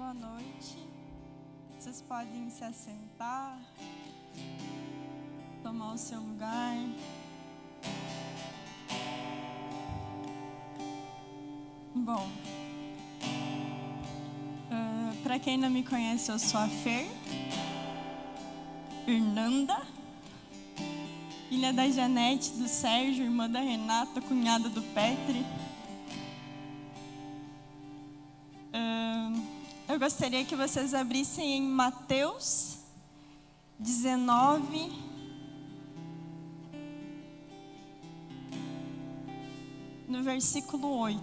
boa noite. Vocês podem se assentar, tomar o seu lugar. Bom, para quem não me conhece, eu sou a Fer Fernanda, filha da Janete, do Sérgio, irmã da Renata, cunhada do Petri. Eu gostaria que vocês abrissem em Mateus 19, no versículo 8.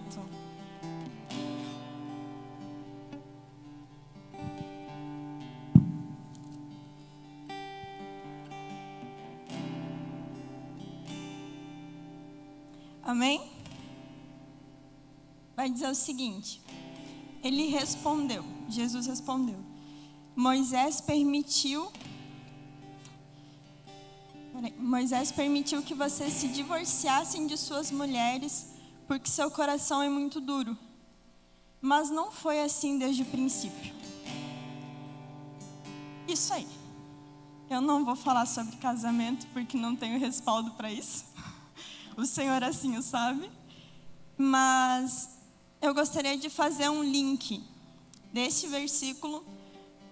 Amém? Vai dizer o seguinte: Jesus respondeu, Moisés permitiu que vocês se divorciassem de suas mulheres, porque seu coração é muito duro. Mas não foi assim desde o princípio. Isso aí. Eu não vou falar sobre casamento, porque não tenho respaldo para isso. O Senhor assim o sabe. Mas eu gostaria de fazer um link deste versículo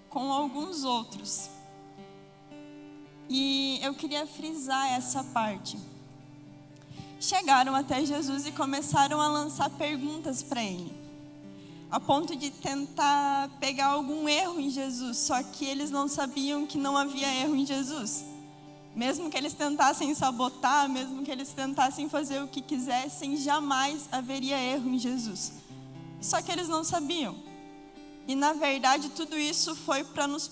com alguns outros. E eu queria frisar essa parte. Chegaram até Jesus e começaram a lançar perguntas para ele, a ponto de tentar pegar algum erro em Jesus, só que eles não sabiam que não havia erro em Jesus. Mesmo que eles tentassem sabotar, mesmo que eles tentassem fazer o que quisessem, jamais haveria erro em Jesus. Só que eles não sabiam. E na verdade tudo isso foi para nos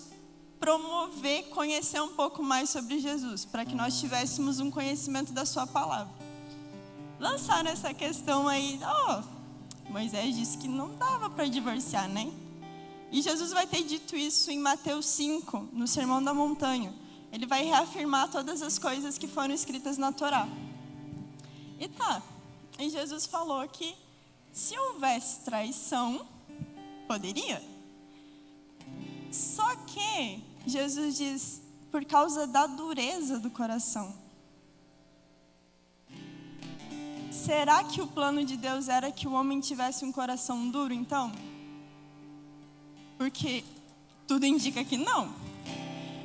promover, conhecer um pouco mais sobre Jesus, para que nós tivéssemos um conhecimento da sua palavra. Lançaram essa questão aí, Moisés disse que não dava para divorciar, né? E Jesus vai ter dito isso em Mateus 5, no Sermão da Montanha. Ele vai reafirmar todas as coisas que foram escritas na Torá. E Jesus falou que se houvesse traição, poderia. Só que Jesus diz, por causa da dureza do coração. Será que o plano de Deus era que o homem tivesse um coração duro, então? Porque tudo indica que não.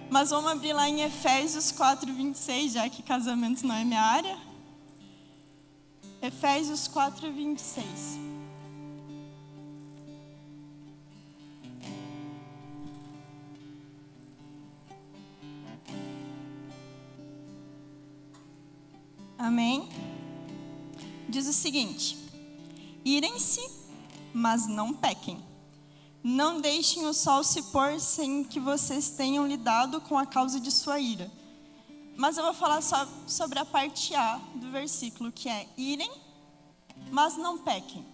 Mas vamos abrir lá em Efésios 4:26, já que casamento não é minha área. Efésios 4:26. Amém? Diz o seguinte: irem-se, mas não pequem. Não deixem o sol se pôr sem que vocês tenham lidado com a causa de sua ira. Mas eu vou falar só sobre a parte A do versículo, que é irem, mas não pequem.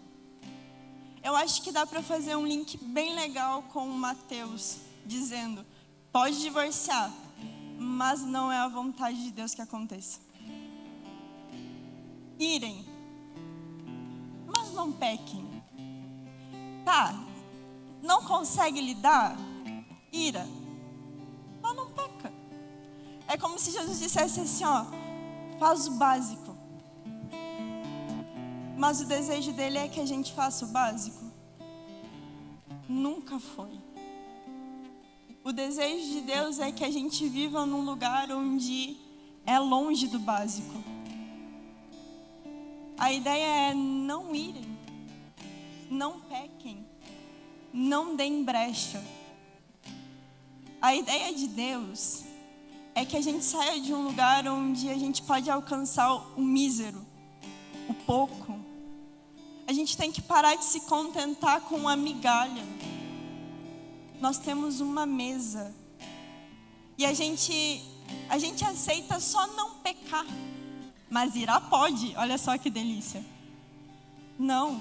Eu acho que dá para fazer um link bem legal com Mateus, dizendo, pode divorciar, mas não é a vontade de Deus que aconteça. Irem, mas não pequem. Não consegue lidar? Ira, mas não peca. É como se Jesus dissesse assim, faz o básico. Mas o desejo dele é que a gente faça o básico? Nunca foi. O desejo de Deus é que a gente viva num lugar onde é longe do básico. A ideia é não irem, não pequem, não deem brecha. A ideia de Deus é que a gente saia de um lugar onde a gente pode alcançar o mísero, o pouco. A gente tem que parar de se contentar com a migalha. Nós temos uma mesa. E a gente aceita só não pecar. Mas irá pode, olha só que delícia. Não.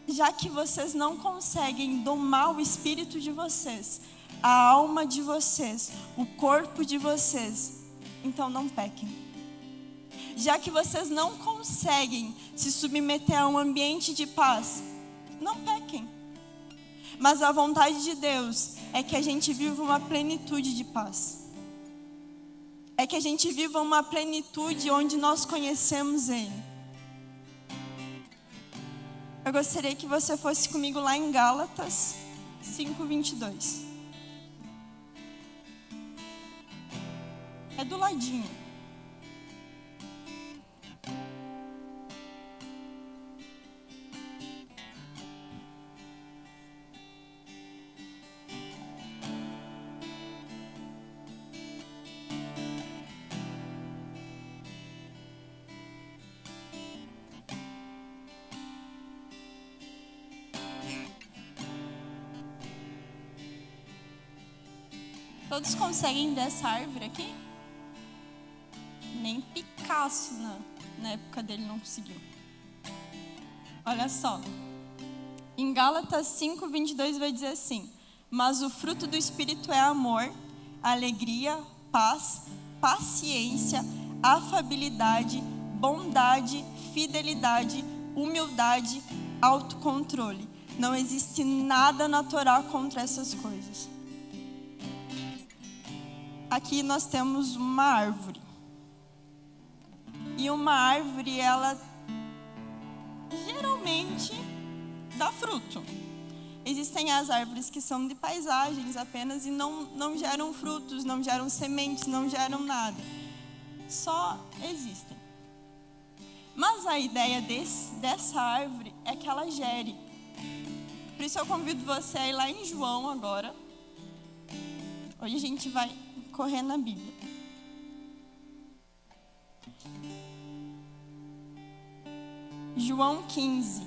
Já que vocês não conseguem domar o espírito de vocês, a alma de vocês, o corpo de vocês, então não pequem. Já que vocês não conseguem se submeter a um ambiente de paz, não pequem. Mas a vontade de Deus é que a gente viva uma plenitude de paz. É que a gente viva uma plenitude onde nós conhecemos Ele. Eu gostaria que você fosse comigo lá em Gálatas 5:22. É do ladinho. Todos conseguem ver essa árvore aqui? Nem Picasso na época dele não conseguiu. Olha só. Em Gálatas 5:22 vai dizer assim: mas o fruto do Espírito é amor, alegria, paz, paciência, afabilidade, bondade, fidelidade, humildade, autocontrole. Não existe nada natural contra essas coisas. Aqui nós temos uma árvore. E uma árvore, ela geralmente dá fruto. Existem as árvores que são de paisagens apenas e não geram frutos, não geram sementes, não geram nada. Só existem. Mas a ideia dessa árvore é que ela gere. Por isso eu convido você a ir lá em João agora. Hoje a gente vai correr na Bíblia. João 15.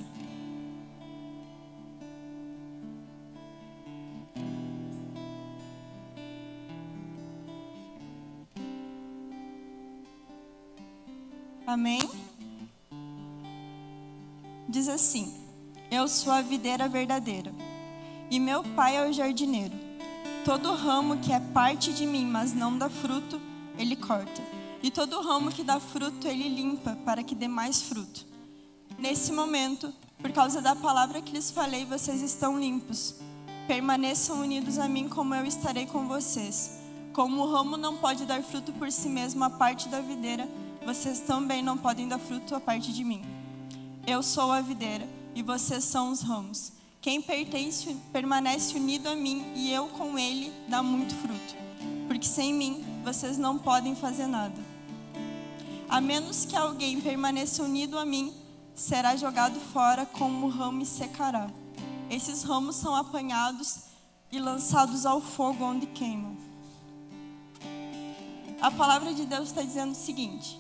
Amém? Diz assim: eu sou a videira verdadeira, e meu pai é o jardineiro. Todo ramo que é parte de mim, mas não dá fruto, ele corta. E todo ramo que dá fruto, ele limpa, para que dê mais fruto. Nesse momento, por causa da palavra que lhes falei, vocês estão limpos. Permaneçam unidos a mim, como eu estarei com vocês. Como o ramo não pode dar fruto por si mesmo, a parte da videira, vocês também não podem dar fruto a parte de mim. Eu sou a videira, e vocês são os ramos. Quem permanece unido a mim e eu com ele dá muito fruto, porque sem mim vocês não podem fazer nada. A menos que alguém permaneça unido a mim, será jogado fora como ramo e secará. Esses ramos são apanhados e lançados ao fogo onde queimam. A palavra de Deus está dizendo o seguinte: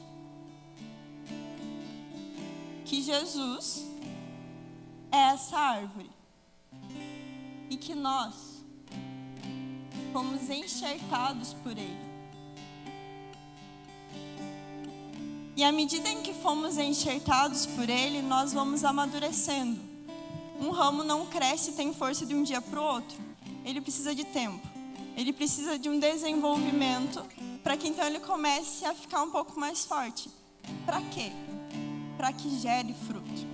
que Jesus é essa árvore. E que nós fomos enxertados por Ele. E à medida em que fomos enxertados por Ele, nós vamos amadurecendo. Um ramo não cresce e tem força de um dia para o outro. Ele precisa de tempo. Ele precisa de um desenvolvimento para que então ele comece a ficar um pouco mais forte. Para quê? Para que gere fruto.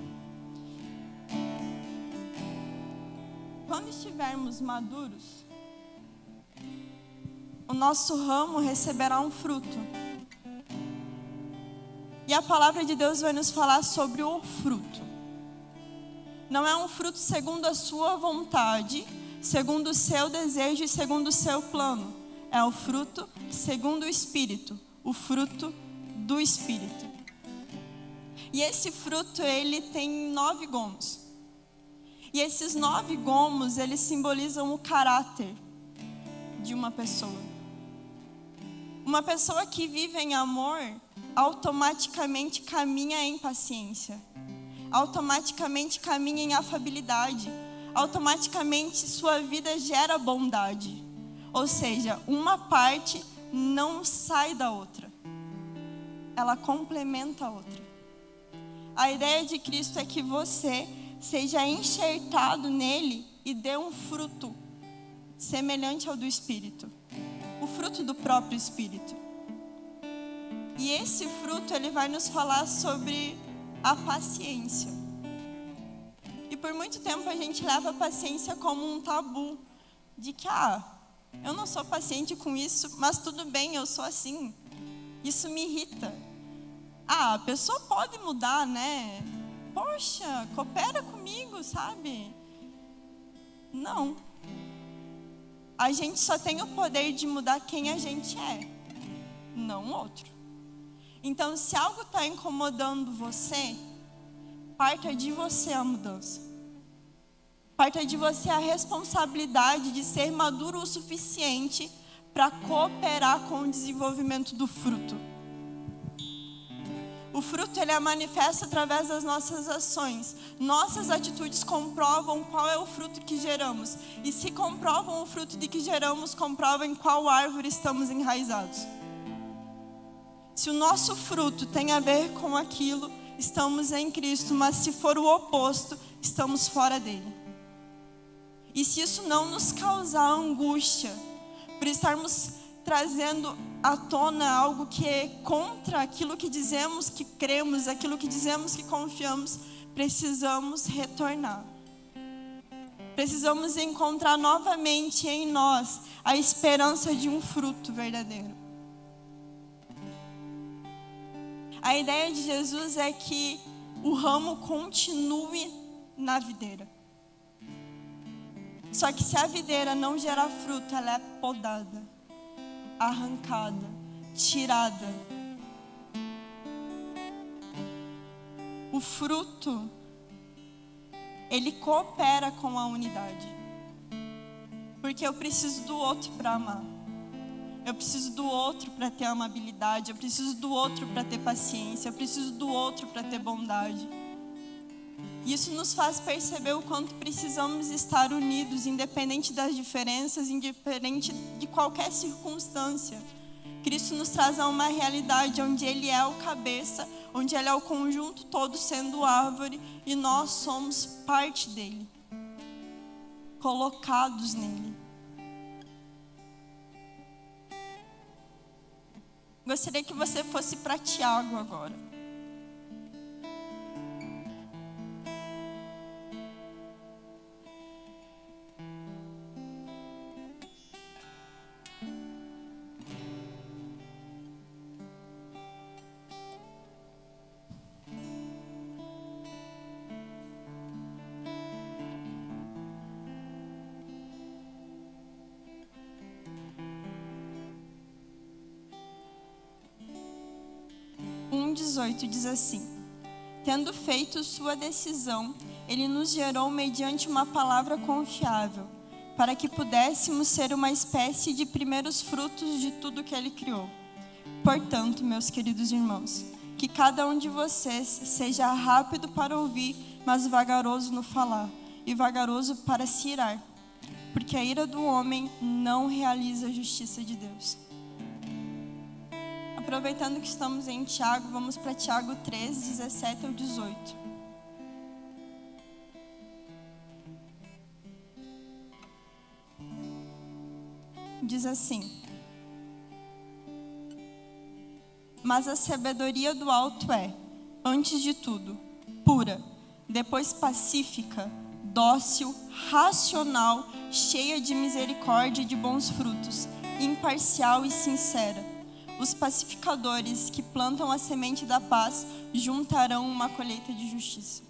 Quando estivermos maduros, o nosso ramo receberá um fruto. E a palavra de Deus vai nos falar sobre o fruto. Não é um fruto segundo a sua vontade, segundo o seu desejo e segundo o seu plano. É o fruto segundo o Espírito, o fruto do Espírito. E esse fruto, ele tem 9 gomos. E esses 9 gomos, eles simbolizam o caráter de uma pessoa. Uma pessoa que vive em amor, automaticamente caminha em paciência. Automaticamente caminha em afabilidade. Automaticamente sua vida gera bondade. Ou seja, uma parte não sai da outra. Ela complementa a outra. A ideia de Cristo é que você seja enxertado nele e dê um fruto semelhante ao do Espírito. O fruto do próprio Espírito. E esse fruto, ele vai nos falar sobre a paciência. E por muito tempo a gente leva a paciência como um tabu, de que, eu não sou paciente com isso, mas tudo bem, eu sou assim. Isso me irrita. A pessoa pode mudar, né? Poxa, coopera comigo, sabe? Não. A gente só tem o poder de mudar quem a gente é, não o outro. Então, se algo está incomodando você, parta de você a mudança. Parta de você a responsabilidade de ser maduro o suficiente para cooperar com o desenvolvimento do fruto. O fruto, ele é manifesto através das nossas ações. Nossas atitudes comprovam qual é o fruto que geramos. E se comprovam o fruto de que geramos, comprovam em qual árvore estamos enraizados. Se o nosso fruto tem a ver com aquilo, estamos em Cristo. Mas se for o oposto, estamos fora dele. E se isso não nos causar angústia, por estarmos trazendo à tona algo que é contra aquilo que dizemos que cremos, aquilo que dizemos que confiamos, precisamos retornar. Precisamos encontrar novamente em nós a esperança de um fruto verdadeiro. A ideia de Jesus é que o ramo continue na videira. Só que se a videira não gerar fruto, ela é podada, arrancada, tirada. O fruto, ele coopera com a unidade. Porque eu preciso do outro para amar. Eu preciso do outro para ter amabilidade. Eu preciso do outro para ter paciência. Eu preciso do outro para ter bondade. Isso nos faz perceber o quanto precisamos estar unidos, independente das diferenças, independente de qualquer circunstância. Cristo nos traz a uma realidade onde Ele é o cabeça, onde Ele é o conjunto todo sendo árvore e nós somos parte dele, colocados nele. Gostaria que você fosse para Tiago agora. Diz assim: tendo feito sua decisão, ele nos gerou mediante uma palavra confiável, para que pudéssemos ser uma espécie de primeiros frutos de tudo que ele criou. Portanto, meus queridos irmãos, que cada um de vocês seja rápido para ouvir, mas vagaroso no falar, e vagaroso para se irar, porque a ira do homem não realiza a justiça de Deus. Aproveitando que estamos em Tiago, vamos para Tiago 3, 17 ao 18. Diz assim: mas a sabedoria do alto é, antes de tudo, pura, depois pacífica, dócil, racional, cheia de misericórdia e de bons frutos, imparcial e sincera. Os pacificadores que plantam a semente da paz juntarão uma colheita de justiça.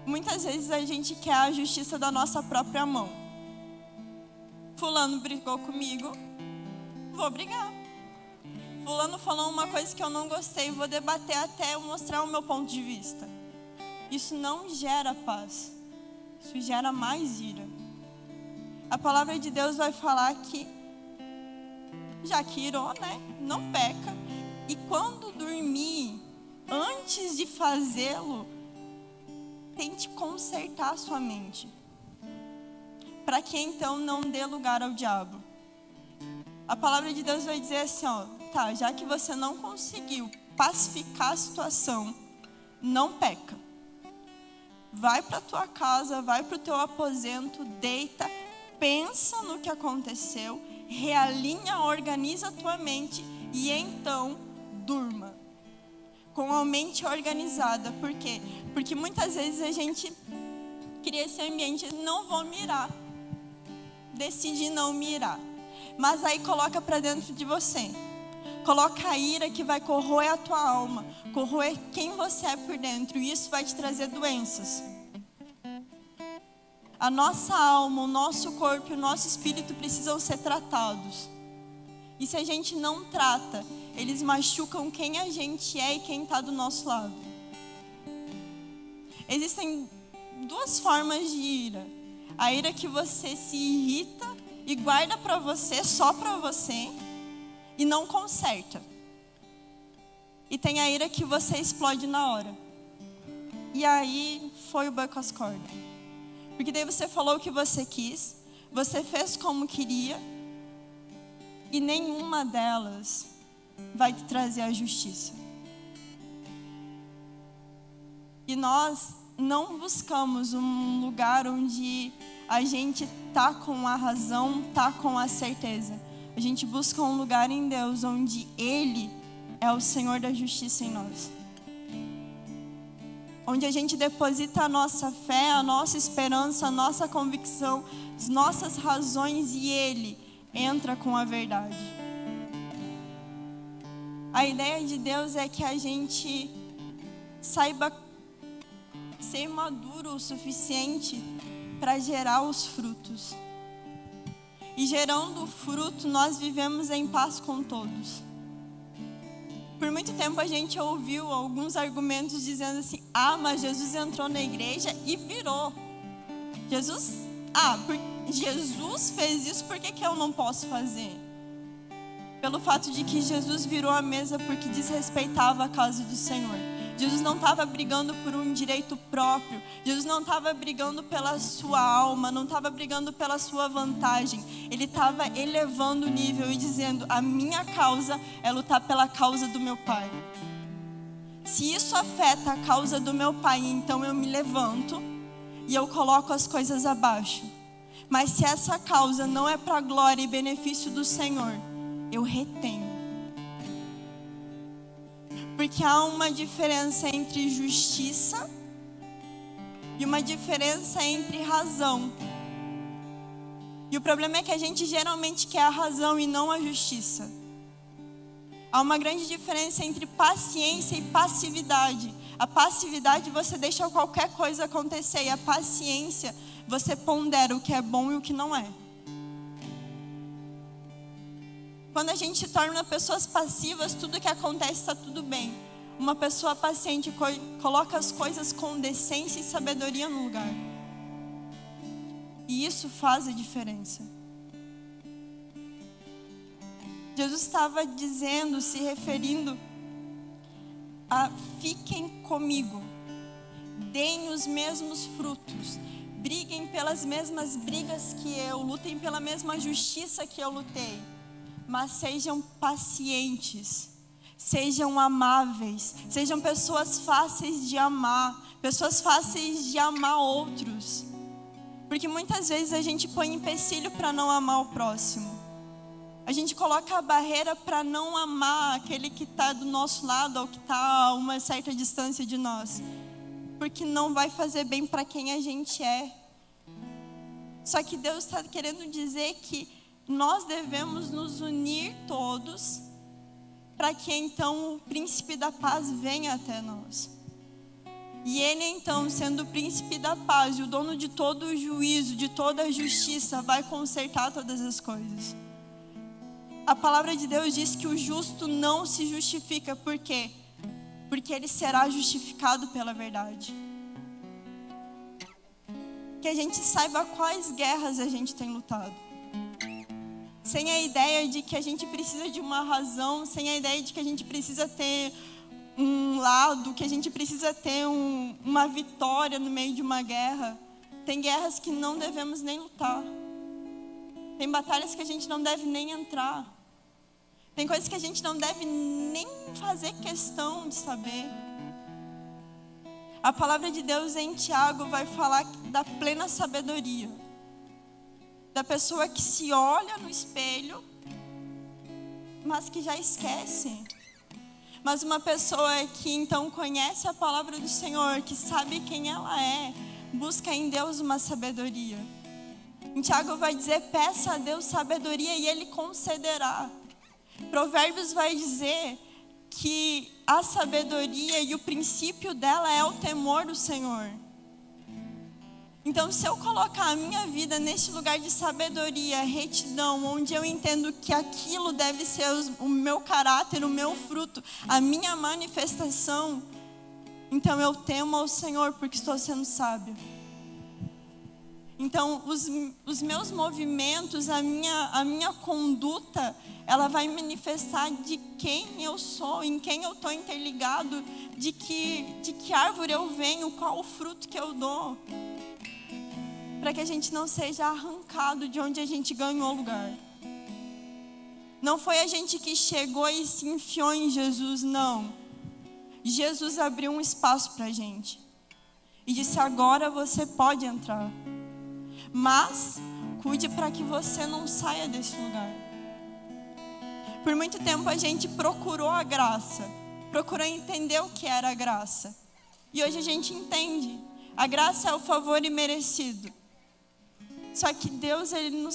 Muitas vezes a gente quer a justiça da nossa própria mão. Fulano brigou comigo, vou brigar. Fulano falou uma coisa que eu não gostei, vou debater até eu mostrar o meu ponto de vista. Isso não gera paz. Isso gera mais ira. A palavra de Deus vai falar que já que irou, né? Não peca. E quando dormir, antes de fazê-lo, tente consertar a sua mente, para que então não dê lugar ao diabo. A palavra de Deus vai dizer assim, já que você não conseguiu pacificar a situação, não peca. Vai para a tua casa, vai para o teu aposento, deita, pensa no que aconteceu, realinha, organiza a tua mente e então durma. com a mente organizada. Por quê? Porque muitas vezes a gente cria esse ambiente, não vou mirar, decide não mirar, mas aí coloca para dentro de você, coloca a ira que vai corroer a tua alma, corroer quem você é por dentro, e isso vai te trazer doenças. A nossa alma, o nosso corpo e o nosso espírito precisam ser tratados. E se a gente não trata, eles machucam quem a gente é e quem está do nosso lado. Existem duas formas de ira. A ira que você se irrita e guarda para você, só para você, e não conserta. E tem a ira que você explode na hora. E aí foi o boi com as cordas. Porque daí você falou o que você quis, você fez como queria, e nenhuma delas vai te trazer a justiça. E nós não buscamos um lugar onde a gente tá com a razão, tá com a certeza. A gente busca um lugar em Deus onde Ele é o Senhor da justiça em nós. Onde a gente deposita a nossa fé, a nossa esperança, a nossa convicção, as nossas razões, e Ele entra com a verdade. A ideia de Deus é que a gente saiba ser maduro o suficiente para gerar os frutos. E gerando o fruto, nós vivemos em paz com todos. Por muito tempo a gente ouviu alguns argumentos dizendo assim: mas Jesus entrou na igreja e virou. Jesus fez isso, por que eu não posso fazer? Pelo fato de que Jesus virou a mesa porque desrespeitava a casa do Senhor. Jesus não estava brigando por um direito próprio. Jesus não estava brigando pela sua alma, não estava brigando pela sua vantagem. Ele estava elevando o nível e dizendo: a minha causa é lutar pela causa do meu Pai. Se isso afeta a causa do meu Pai, então eu me levanto e eu coloco as coisas abaixo. Mas se essa causa não é para a glória e benefício do Senhor, eu retenho. Porque há uma diferença entre justiça e uma diferença entre razão. E o problema é que a gente geralmente quer a razão e não a justiça. Há uma grande diferença entre paciência e passividade. A passividade você deixa qualquer coisa acontecer, e a paciência você pondera o que é bom e o que não é. Quando a gente se torna pessoas passivas, tudo que acontece está tudo bem. Uma pessoa paciente coloca as coisas com decência e sabedoria no lugar. E isso faz a diferença. Jesus estava dizendo, se referindo a: fiquem comigo, deem os mesmos frutos, briguem pelas mesmas brigas que eu, lutem pela mesma justiça que eu lutei. Mas sejam pacientes, sejam amáveis, sejam pessoas fáceis de amar, pessoas fáceis de amar outros. Porque muitas vezes a gente põe empecilho para não amar o próximo. A gente coloca a barreira para não amar aquele que está do nosso lado ou que está a uma certa distância de nós. Porque não vai fazer bem para quem a gente é. Só que Deus está querendo dizer que nós devemos nos unir todos para que então o príncipe da paz venha até nós. E ele então, sendo o príncipe da paz e o dono de todo o juízo, de toda a justiça, vai consertar todas as coisas. A palavra de Deus diz que o justo não se justifica. Por quê? Porque ele será justificado pela verdade. Que a gente saiba quais guerras a gente tem lutado. Sem a ideia de que a gente precisa de uma razão, sem a ideia de que a gente precisa ter um lado, que a gente precisa ter uma vitória no meio de uma guerra. Tem guerras que não devemos nem lutar. Tem batalhas que a gente não deve nem entrar. Tem coisas que a gente não deve nem fazer questão de saber. A palavra de Deus em Tiago vai falar da plena sabedoria. Da pessoa que se olha no espelho, mas que já esquece. Mas uma pessoa que então conhece a palavra do Senhor, que sabe quem ela é, busca em Deus uma sabedoria. Em Tiago vai dizer, peça a Deus sabedoria e Ele concederá. Provérbios vai dizer que a sabedoria e o princípio dela é o temor do Senhor. Então, se eu colocar a minha vida neste lugar de sabedoria, retidão, onde eu entendo que aquilo deve ser o meu caráter, o meu fruto, a minha manifestação, então eu temo ao Senhor porque estou sendo sábio. Então, os meus movimentos, a minha conduta, ela vai manifestar de quem eu sou, em quem eu estou interligado, de que árvore eu venho, qual o fruto que eu dou. Para que a gente não seja arrancado de onde a gente ganhou o lugar. Não foi a gente que chegou e se enfiou em Jesus, não. Jesus abriu um espaço para a gente. E disse, agora você pode entrar. Mas, cuide para que você não saia desse lugar. Por muito tempo a gente procurou a graça. Procurou entender o que era a graça. E hoje a gente entende. A graça é o favor imerecido. Só que Deus, Ele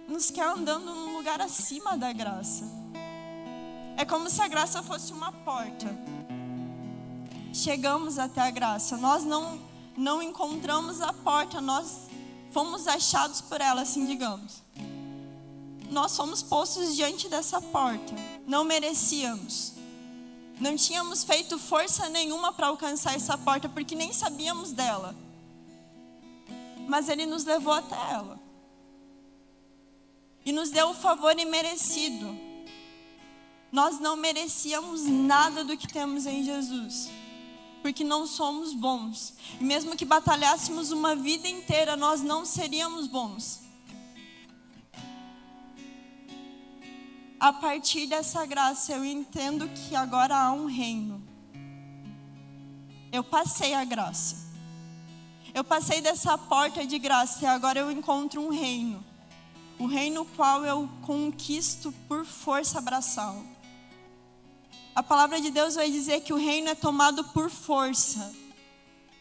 nos quer andando num lugar acima da graça. É como se a graça fosse uma porta. Chegamos até a graça. Nós não encontramos a porta. Nós fomos achados por ela, assim digamos. Nós fomos postos diante dessa porta. Não merecíamos. Não tínhamos feito força nenhuma para alcançar essa porta, porque nem sabíamos dela. Mas Ele nos levou até ela. E nos deu o favor imerecido. Nós não merecíamos nada do que temos em Jesus. Porque não somos bons. E mesmo que batalhássemos uma vida inteira, nós não seríamos bons. A partir dessa graça, eu entendo que agora há um reino. Eu passei a graça. Eu passei dessa porta de graça e agora eu encontro um reino. O reino qual eu conquisto por força braçal. A palavra de Deus vai dizer que o reino é tomado por força,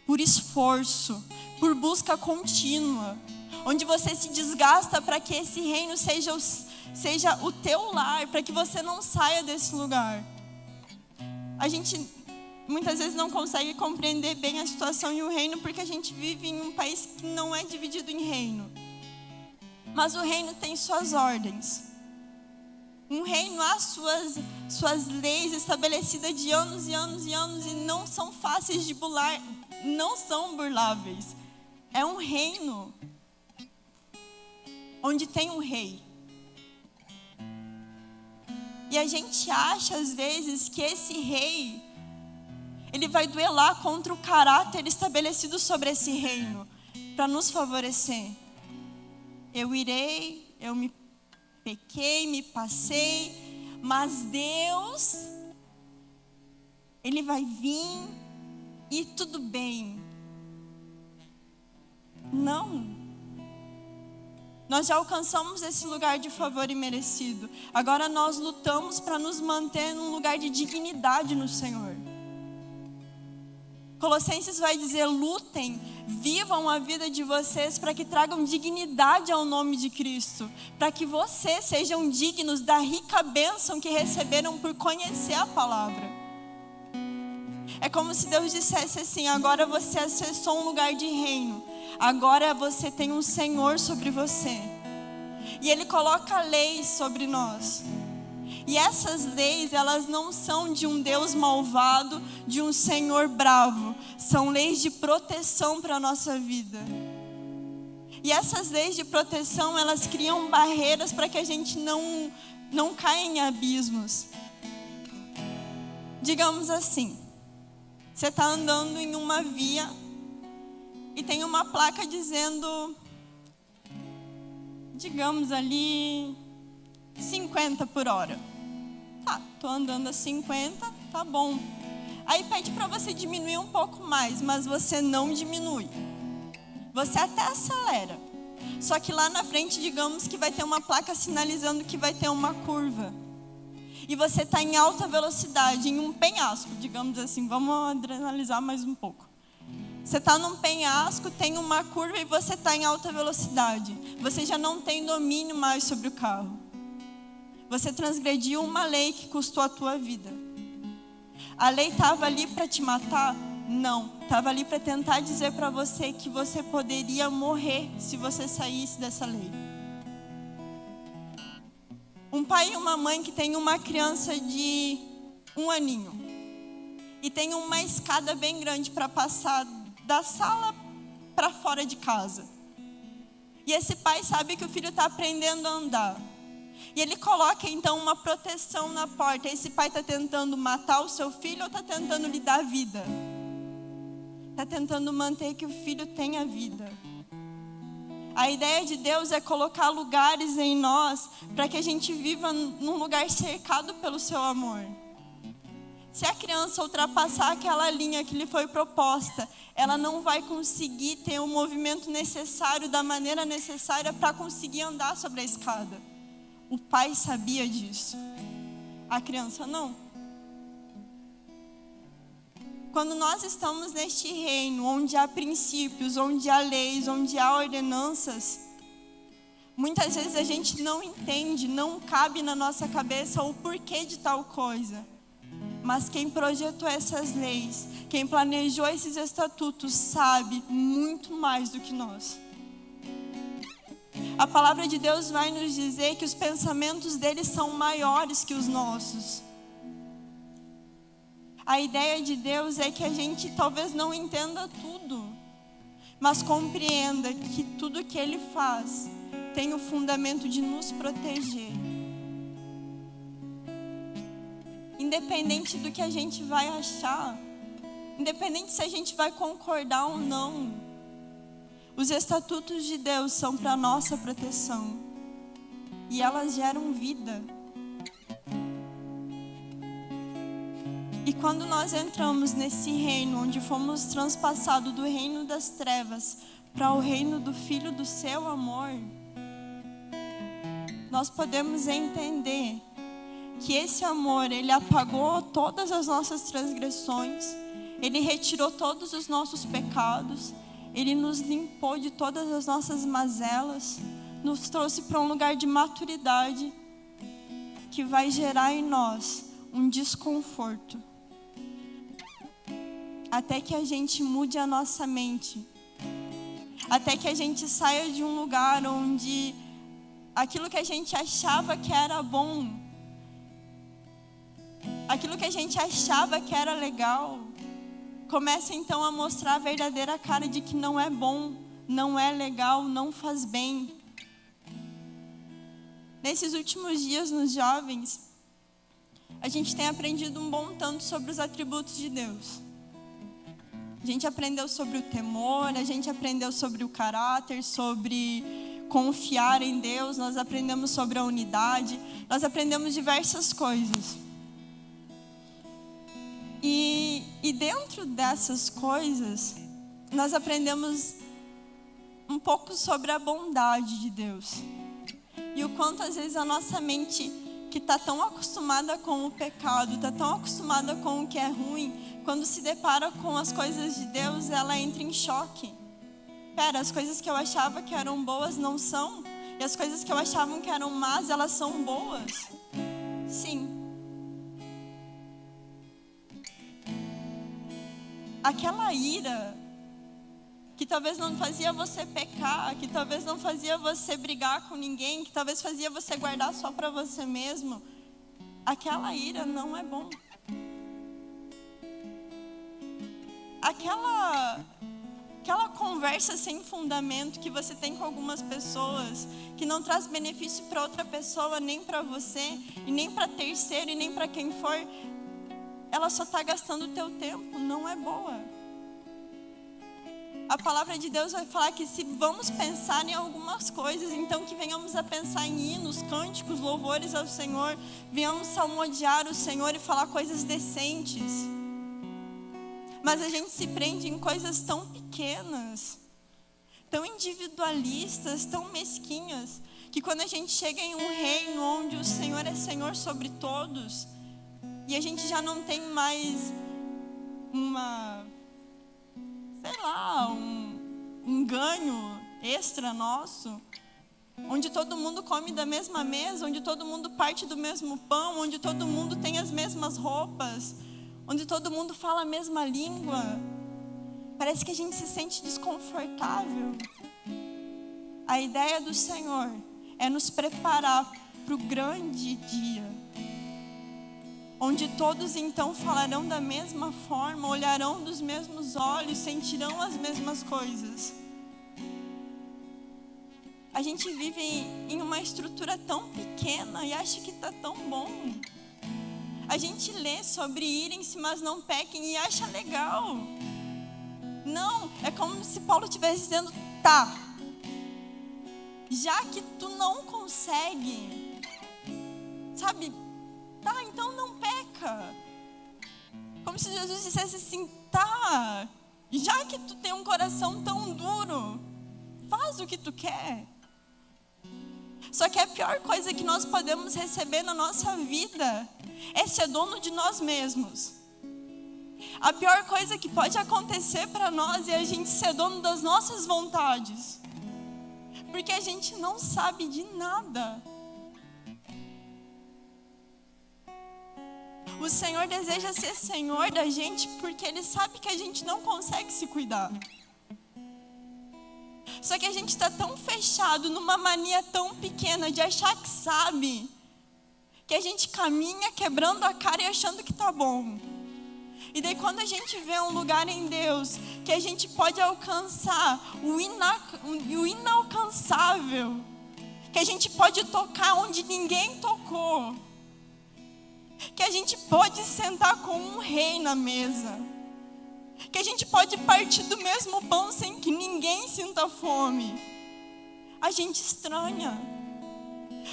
por esforço, por busca contínua. Onde você se desgasta para que esse reino seja o teu lar, para que você não saia desse lugar. A gente muitas vezes não consegue compreender bem a situação e o reino, porque a gente vive em um país que não é dividido em reino. Mas o reino tem suas ordens. Um reino há suas leis estabelecidas de anos e anos e anos e não são fáceis de burlar, não são burláveis. É um reino onde tem um rei. E a gente acha às vezes que esse rei, ele vai duelar contra o caráter estabelecido sobre esse reino, para nos favorecer. Eu irei, eu me pequei, me passei, mas Deus, Ele vai vir e tudo bem. Não. Nós já alcançamos esse lugar de favor imerecido. Agora nós lutamos para nos manter num lugar de dignidade no Senhor. Colossenses vai dizer, lutem, vivam a vida de vocês para que tragam dignidade ao nome de Cristo. Para que vocês sejam dignos da rica bênção que receberam por conhecer a palavra. É como se Deus dissesse assim, agora você acessou um lugar de reino. Agora você tem um Senhor sobre você. E Ele coloca leis sobre nós. E essas leis, elas não são de um Deus malvado, de um Senhor bravo. São leis de proteção para a nossa vida. E essas leis de proteção, elas criam barreiras para que a gente não caia em abismos. Digamos assim, você está andando em uma via e tem uma placa dizendo, digamos ali, 50 por hora. Tá, tô andando a 50, tá bom. Aí pede para você diminuir um pouco mais, mas você não diminui. Você até acelera. Só que lá na frente, digamos que vai ter uma placa sinalizando que vai ter uma curva. e você está em alta velocidade, em um penhasco, digamos assim, vamos adrenalizar mais um pouco. Você está num penhasco, tem uma curva e você está em alta velocidade. Você já não tem domínio mais sobre o carro. Você transgrediu uma lei que custou a tua vida. A lei estava ali para te matar? Não. Estava ali para tentar dizer para você que você poderia morrer se você saísse dessa lei. Um pai e uma mãe que tem uma criança de 1 aninho e tem uma escada bem grande para passar da sala para fora de casa. E esse pai sabe que o filho está aprendendo a andar. E ele coloca então uma proteção na porta. Esse pai está tentando matar o seu filho ou está tentando lhe dar vida? Está tentando manter que o filho tenha vida. A ideia de Deus é colocar lugares em nós para que a gente viva num lugar cercado pelo seu amor. Se a criança ultrapassar aquela linha que lhe foi proposta, ela não vai conseguir ter o movimento necessário, da maneira necessária para conseguir andar sobre a escada. O pai sabia disso. A criança não. Quando nós estamos neste reino, onde há princípios, onde há leis, onde há ordenanças, muitas vezes a gente não entende, não cabe na nossa cabeça o porquê de tal coisa. Mas quem projetou essas leis, quem planejou esses estatutos, sabe muito mais do que nós. A palavra de Deus vai nos dizer que os pensamentos dele são maiores que os nossos. A ideia de Deus é que a gente talvez não entenda tudo, mas compreenda que tudo que ele faz tem o fundamento de nos proteger. Independente do que a gente vai achar, independente se a gente vai concordar ou não, os estatutos de Deus são para nossa proteção e elas geram vida. E quando nós entramos nesse reino, onde fomos transpassados do reino das trevas para o reino do Filho do seu amor, nós podemos entender que esse amor, ele apagou todas as nossas transgressões, ele retirou todos os nossos pecados, ele nos limpou de todas as nossas mazelas, nos trouxe para um lugar de maturidade que vai gerar em nós um desconforto, até que a gente mude a nossa mente, até que a gente saia de um lugar onde aquilo que a gente achava que era bom, aquilo que a gente achava que era legal, começa então a mostrar a verdadeira cara de que não é bom, não é legal, não faz bem. Nesses últimos dias, nos jovens, a gente tem aprendido um bom tanto sobre os atributos de Deus. A gente aprendeu sobre o temor, a gente aprendeu sobre o caráter, sobre confiar em Deus, nós aprendemos sobre a unidade, nós aprendemos diversas coisas. E dentro dessas coisas, nós aprendemos um pouco sobre a bondade de Deus. E o quanto às vezes a nossa mente, que está tão acostumada com o pecado, está tão acostumada com o que é ruim, quando se depara com as coisas de Deus, ela entra em choque. Pera, as coisas que eu achava que eram boas não são? E as coisas que eu achava que eram más, elas são boas? Sim. Aquela ira que talvez não fazia você pecar, que talvez não fazia você brigar com ninguém, que talvez fazia você guardar só para você mesmo, aquela ira não é bom. Aquela conversa sem fundamento que você tem com algumas pessoas, que não traz benefício para outra pessoa, nem para você, e nem para terceiro, e nem para quem for, ela só está gastando o teu tempo, não é boa. A palavra de Deus vai falar que se vamos pensar em algumas coisas, então que venhamos a pensar em hinos, cânticos, louvores ao Senhor, venhamos salmodiar o Senhor e falar coisas decentes. Mas a gente se prende em coisas tão pequenas, tão individualistas, tão mesquinhas, que quando a gente chega em um reino onde o Senhor é Senhor sobre todos, e a gente já não tem mais um ganho extra nosso, onde todo mundo come da mesma mesa, onde todo mundo parte do mesmo pão, onde todo mundo tem as mesmas roupas, onde todo mundo fala a mesma língua, parece que a gente se sente desconfortável. A ideia do Senhor é nos preparar para o grande dia, onde todos então falarão da mesma forma, olharão dos mesmos olhos, sentirão as mesmas coisas. A gente vive em uma estrutura tão pequena e acha que está tão bom. A gente lê sobre irem-se, mas não pequem e acha legal. Não, é como se Paulo estivesse dizendo, tá, já que tu não consegue, sabe, tá, então não peca. Como se Jesus dissesse assim, tá, já que tu tem um coração tão duro, faz o que tu quer. Só que a pior coisa que nós podemos receber na nossa vida é ser dono de nós mesmos. A pior coisa que pode acontecer para nós é a gente ser dono das nossas vontades. Porque a gente não sabe de nada. O Senhor deseja ser Senhor da gente porque Ele sabe que a gente não consegue se cuidar. Só que a gente está tão fechado numa mania tão pequena de achar que sabe, que a gente caminha quebrando a cara e achando que tá bom. E daí quando a gente vê um lugar em Deus que a gente pode alcançar o inalcançável, que a gente pode tocar onde ninguém tocou, que a gente pode sentar com um rei na mesa, que a gente pode partir do mesmo pão sem que ninguém sinta fome, a gente estranha.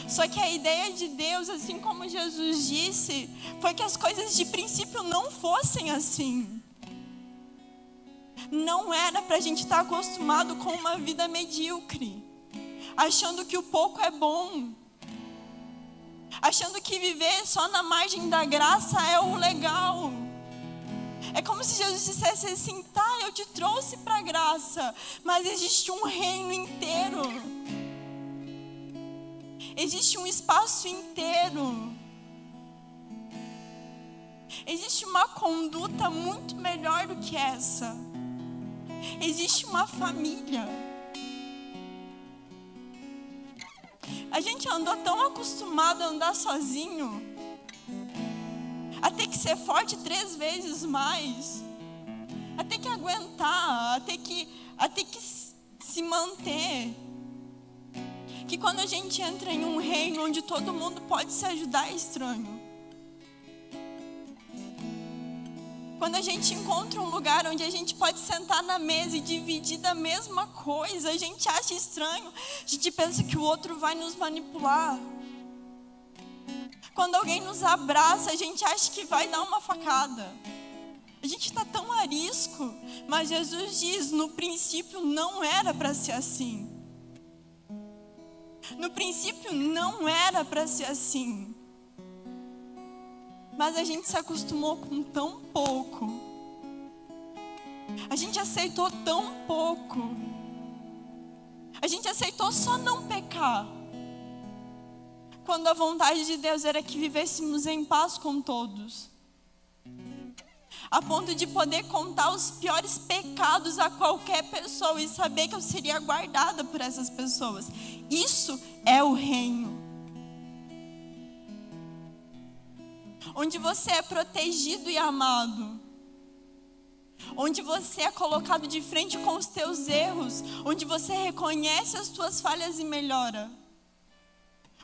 Só que a ideia de Deus, assim como Jesus disse, foi que as coisas de princípio não fossem assim. Não era para a gente estar acostumado com uma vida medíocre, achando que o pouco é bom, achando que viver só na margem da graça é o legal. É como se Jesus dissesse assim, tá, eu te trouxe para a graça, mas existe um reino inteiro. Existe um espaço inteiro. Existe uma conduta muito melhor do que essa. Existe uma família. A gente andou tão acostumado a andar sozinho, a ter que ser forte 3 vezes mais, a ter que aguentar, a ter que se manter, que quando a gente entra em um reino onde todo mundo pode se ajudar, é estranho. Quando a gente encontra um lugar onde a gente pode sentar na mesa e dividir da mesma coisa, a gente acha estranho, a gente pensa que o outro vai nos manipular. Quando alguém nos abraça, a gente acha que vai dar uma facada. A gente está tão arisco, mas Jesus diz, no princípio não era para ser assim. No princípio não era para ser assim. Mas a gente se acostumou com tão pouco. A gente aceitou tão pouco. A gente aceitou só não pecar, quando a vontade de Deus era que vivêssemos em paz com todos, a ponto de poder contar os piores pecados a qualquer pessoa e saber que eu seria guardada por essas pessoas. Isso é o reino, onde você é protegido e amado, onde você é colocado de frente com os teus erros, onde você reconhece as tuas falhas e melhora.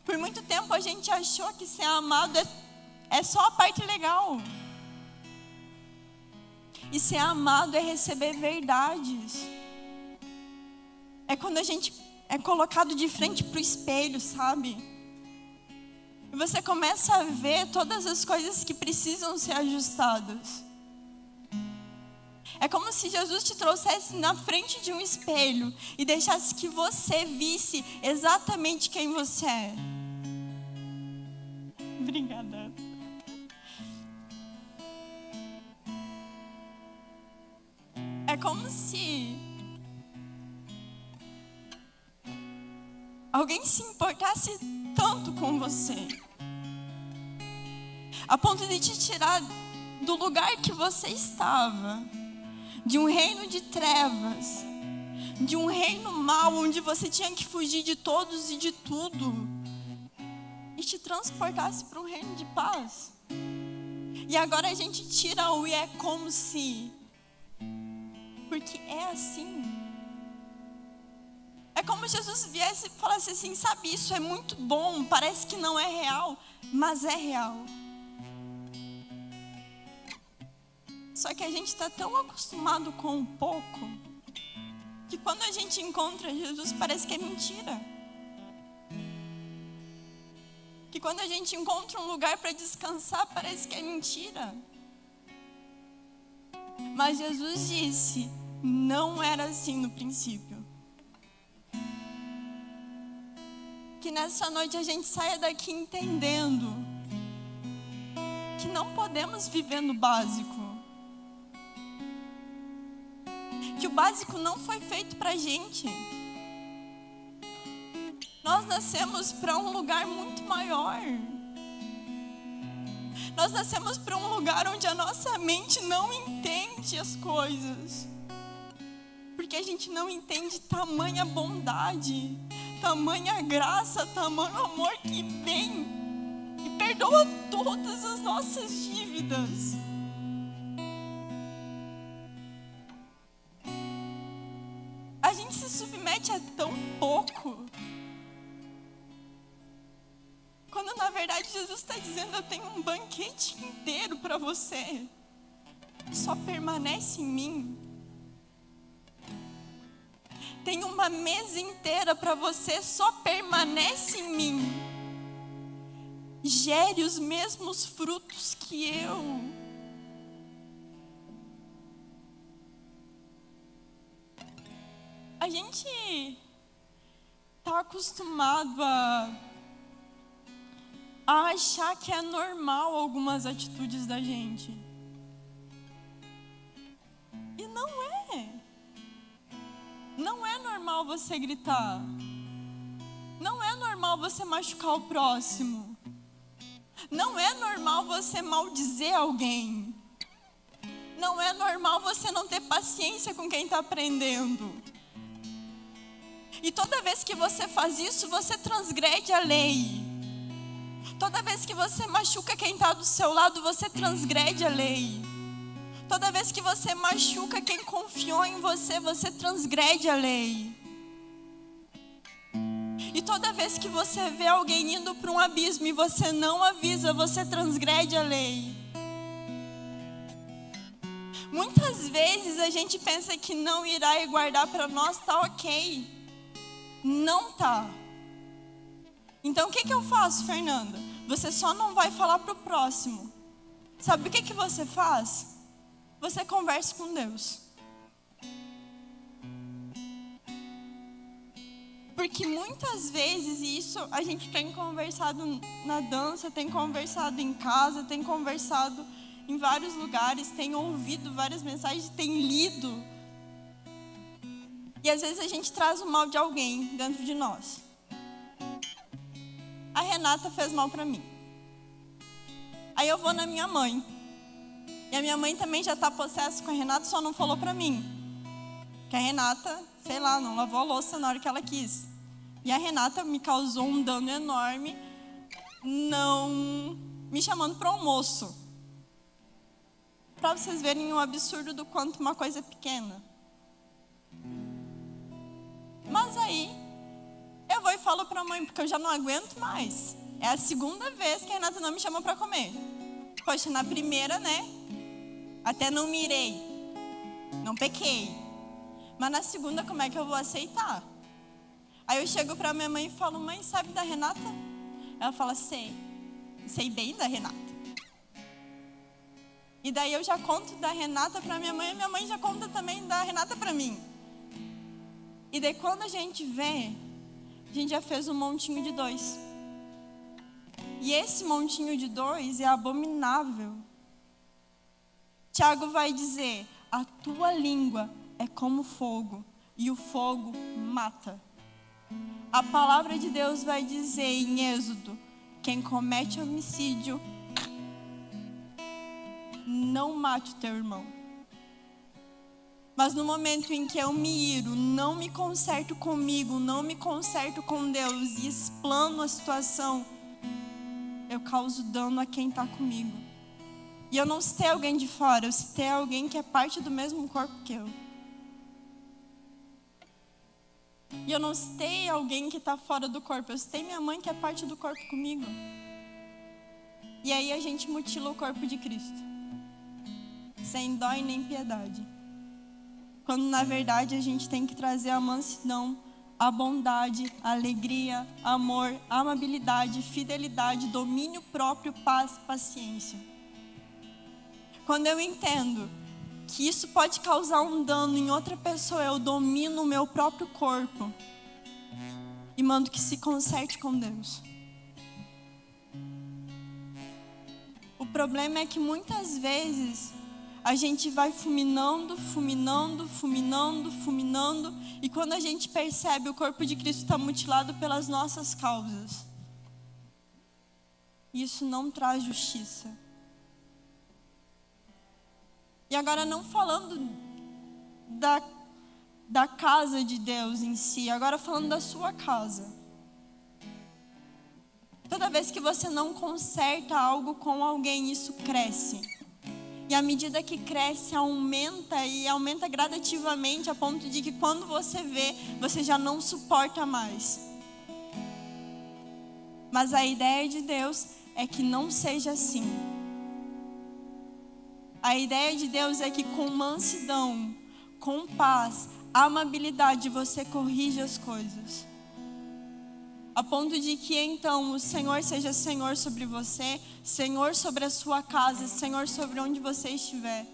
Por muito tempo a gente achou que ser amado é só a parte legal. E ser amado é receber verdades. É quando a gente é colocado de frente para o espelho, sabe? E você começa a ver todas as coisas que precisam ser ajustadas. É como se Jesus te trouxesse na frente de um espelho e deixasse que você visse exatamente quem você é. Obrigada. É como se alguém se importasse tanto com você, a ponto de te tirar do lugar que você estava, de um reino de trevas, de um reino mau, onde você tinha que fugir de todos e de tudo, e te transportasse para um reino de paz. E agora a gente tira o "e é como se", porque é assim. É como se Jesus viesse e falasse assim: sabe, isso é muito bom, parece que não é real, mas é real. Só que a gente está tão acostumado com o pouco, que quando a gente encontra Jesus parece que é mentira. Que quando a gente encontra um lugar para descansar parece que é mentira. Mas Jesus disse, não era assim no princípio. Que nessa noite a gente saia daqui entendendo que não podemos viver no básico. Que o básico não foi feito pra gente. Nós nascemos para um lugar muito maior. Nós nascemos para um lugar onde a nossa mente não entende as coisas. Porque a gente não entende tamanha bondade, tamanha graça, tamanho amor que vem e perdoa todas as nossas dívidas. A gente se submete a tão pouco, quando na verdade Jesus está dizendo: eu tenho um banquete inteiro para você, só permanece em mim. Tem uma mesa inteira para você, só permanece em mim. Gere os mesmos frutos que eu. A gente está acostumado a achar que é normal algumas atitudes da gente. E não é. Não é normal você gritar. Não é normal você machucar o próximo. Não é normal você maldizer alguém. Não é normal você não ter paciência com quem está aprendendo. E toda vez que você faz isso, você transgrede a lei. Toda vez que você machuca quem está do seu lado, você transgrede a lei. Toda vez que você machuca quem confiou em você, você transgrede a lei. E toda vez que você vê alguém indo para um abismo e você não avisa, você transgrede a lei. Muitas vezes a gente pensa que não irá e guardar para nós está ok. Não tá. Então o que eu faço, Fernanda? Você só não vai falar para o próximo. Sabe o que você faz? Você conversa com Deus. Porque muitas vezes, e isso a gente tem conversado na dança, tem conversado em casa, tem conversado em vários lugares, tem ouvido várias mensagens, tem lido. E às vezes a gente traz o mal de alguém dentro de nós. A Renata fez mal para mim. Aí eu vou na minha mãe. E a minha mãe também já está possessa com a Renata, só não falou para mim. Que a Renata, sei lá, não lavou a louça na hora que ela quis. E a Renata me causou um dano enorme, não me chamando para o almoço. Para vocês verem o absurdo do quanto uma coisa é pequena. Mas aí, eu vou e falo para a mãe, porque eu já não aguento mais. É a segunda vez que a Renata não me chamou para comer. Poxa, na primeira, né? Até não mirei. Não pequei. Mas na segunda, como é que eu vou aceitar? Aí eu chego para minha mãe e falo: mãe, sabe da Renata? Ela fala: sei. Sei bem da Renata. E daí eu já conto da Renata para minha mãe, e minha mãe já conta também da Renata para mim. E daí quando a gente vê, a gente já fez um montinho de 2. E esse montinho de 2 é abominável. Tiago vai dizer: a tua língua é como fogo, e o fogo mata. A palavra de Deus vai dizer em Êxodo: quem comete homicídio, não mate o teu irmão. Mas no momento em que eu me iro, não me conserto comigo, não me conserto com Deus e explano a situação, eu causo dano a quem está comigo. E eu não citei alguém de fora, eu citei alguém que é parte do mesmo corpo que eu. E eu não citei alguém que está fora do corpo, eu citei minha mãe que é parte do corpo comigo. E aí a gente mutila o corpo de Cristo, sem dó e nem piedade. Quando na verdade a gente tem que trazer a mansidão, a bondade, a alegria, amor, amabilidade, fidelidade, domínio próprio, paz e paciência. Quando eu entendo que isso pode causar um dano em outra pessoa, eu domino o meu próprio corpo e mando que se conserte com Deus. O problema é que muitas vezes a gente vai fulminando, e quando a gente percebe, o corpo de Cristo está mutilado pelas nossas causas. Isso não traz justiça. E agora não falando da casa de Deus em si, agora falando da sua casa. Toda vez que você não conserta algo com alguém, isso cresce. E à medida que cresce, aumenta e aumenta gradativamente, a ponto de que quando você vê, você já não suporta mais. Mas a ideia de Deus é que não seja assim. A ideia de Deus é que com mansidão, com paz, amabilidade, você corrija as coisas. A ponto de que então o Senhor seja Senhor sobre você, Senhor sobre a sua casa, Senhor sobre onde você estiver.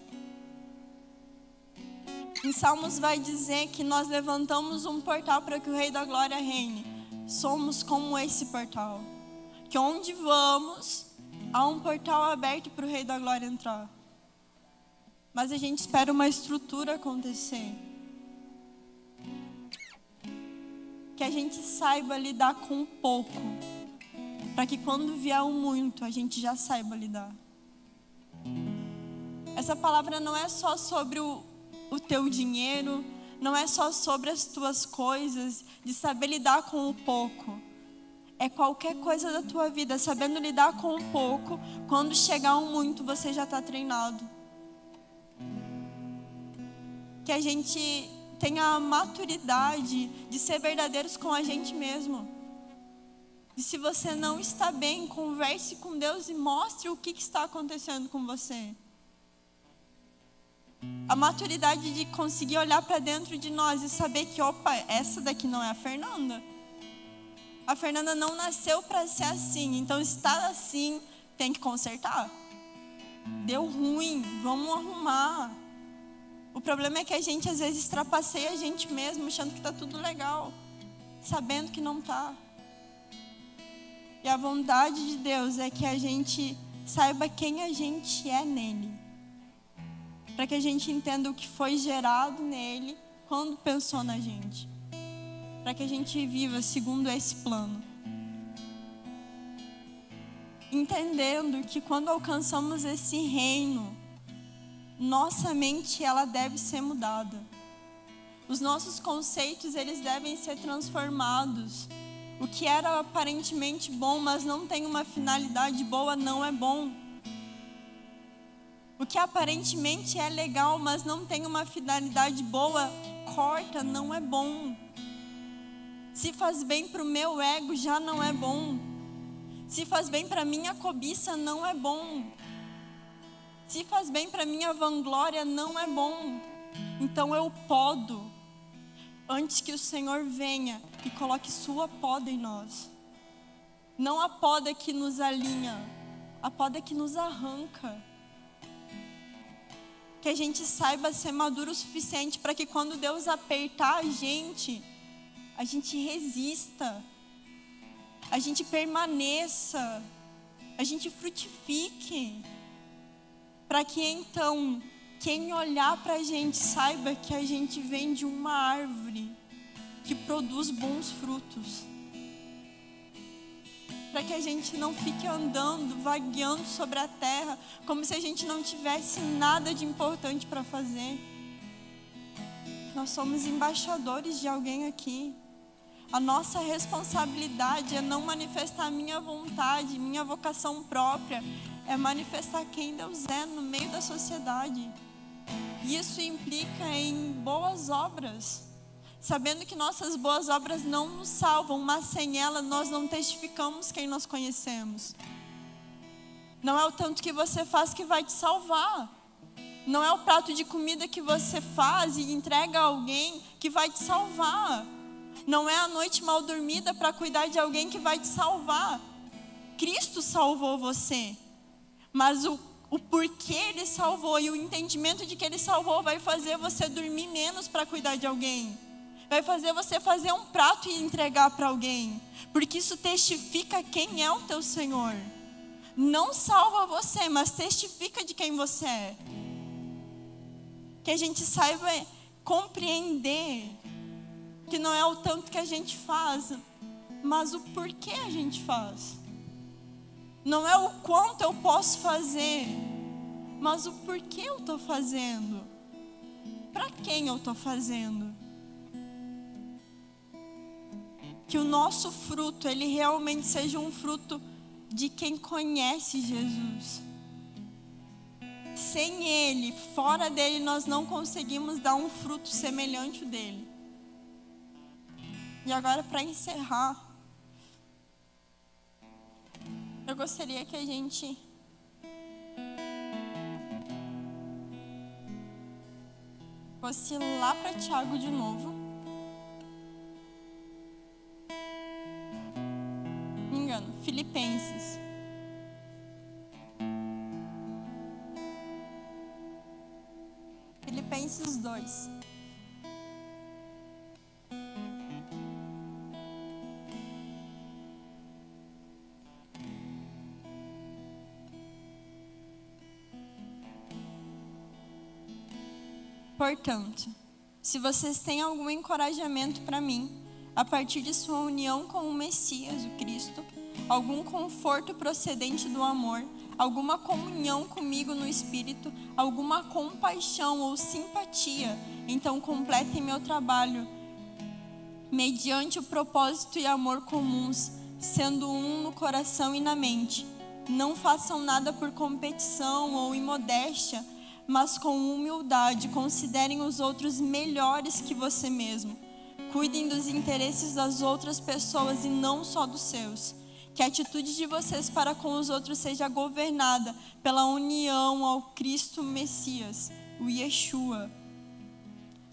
Em Salmos vai dizer que nós levantamos um portal para que o Rei da Glória reine. Somos como esse portal. Que onde vamos, há um portal aberto para o Rei da Glória entrar. Mas a gente espera uma estrutura acontecer. Que a gente saiba lidar com o pouco, para que quando vier o muito, a gente já saiba lidar. Essa palavra não é só sobre o teu dinheiro, não é só sobre as tuas coisas, de saber lidar com o pouco. É qualquer coisa da tua vida, sabendo lidar com o pouco, quando chegar o muito, você já está treinado. Que a gente tenha a maturidade de ser verdadeiros com a gente mesmo. E se você não está bem, converse com Deus e mostre o que está acontecendo com você. A maturidade de conseguir olhar para dentro de nós e saber que, opa, essa daqui não é a Fernanda. A Fernanda não nasceu para ser assim, então está assim, tem que consertar. Deu ruim, vamos arrumar. O problema é que a gente às vezes trapaceia a gente mesmo, achando que está tudo legal, sabendo que não está. E a vontade de Deus é que a gente saiba quem a gente é nele. Para que a gente entenda o que foi gerado nele quando pensou na gente. Para que a gente viva segundo esse plano. Entendendo que quando alcançamos esse reino, nossa mente ela deve ser mudada. Os nossos conceitos eles devem ser transformados. O que era aparentemente bom, mas não tem uma finalidade boa, não é bom. O que aparentemente é legal, mas não tem uma finalidade boa, corta, não é bom. Se faz bem para o meu ego, já não é bom. Se faz bem para a minha cobiça, não é bom. Se faz bem para minha vanglória, não é bom. Então eu podo, antes que o Senhor venha e coloque sua poda em nós. Não a poda que nos alinha, a poda que nos arranca. que a gente saiba ser maduro o suficiente para que quando Deus apertar a gente resista, a gente permaneça, a gente frutifique, para que então quem olhar para a gente saiba que a gente vem de uma árvore que produz bons frutos. Para que a gente não fique andando, vagueando sobre a terra, como se a gente não tivesse nada de importante para fazer. Nós somos embaixadores de alguém aqui. A nossa responsabilidade é não manifestar minha vontade, minha vocação própria, é manifestar quem Deus é no meio da sociedade. E isso implica em boas obras, sabendo que nossas boas obras não nos salvam, mas sem elas nós não testificamos quem nós conhecemos. Não é o tanto que você faz que vai te salvar. Não é o prato de comida que você faz e entrega a alguém que vai te salvar. Não é a noite mal dormida para cuidar de alguém que vai te salvar. Cristo salvou você, mas o porquê Ele salvou e o entendimento de que Ele salvou vai fazer você dormir menos para cuidar de alguém. Vai fazer você fazer um prato e entregar para alguém, porque isso testifica quem é o teu Senhor. Não salva você, mas testifica de quem você é. Que a gente saiba compreender que não é o tanto que a gente faz, mas o porquê a gente faz. Não é o quanto eu posso fazer, mas o porquê eu estou fazendo. Para quem eu estou fazendo. Que o nosso fruto, ele realmente seja um fruto de quem conhece Jesus. Sem Ele, fora dele, nós não conseguimos dar um fruto semelhante ao dele. E agora, para encerrar, eu gostaria que a gente fosse lá para Tiago de novo. Não me engano, Filipenses. Filipenses 2. Portanto, se vocês têm algum encorajamento para mim, a partir de sua união com o Messias, o Cristo, algum conforto procedente do amor, alguma comunhão comigo no Espírito, alguma compaixão ou simpatia, então completem meu trabalho, mediante o propósito e amor comuns, sendo um no coração e na mente. Não façam nada por competição ou imodéstia, mas com humildade considerem os outros melhores que você mesmo. Cuidem dos interesses das outras pessoas e não só dos seus. Que a atitude de vocês para com os outros seja governada pela união ao Cristo Messias, o Yeshua.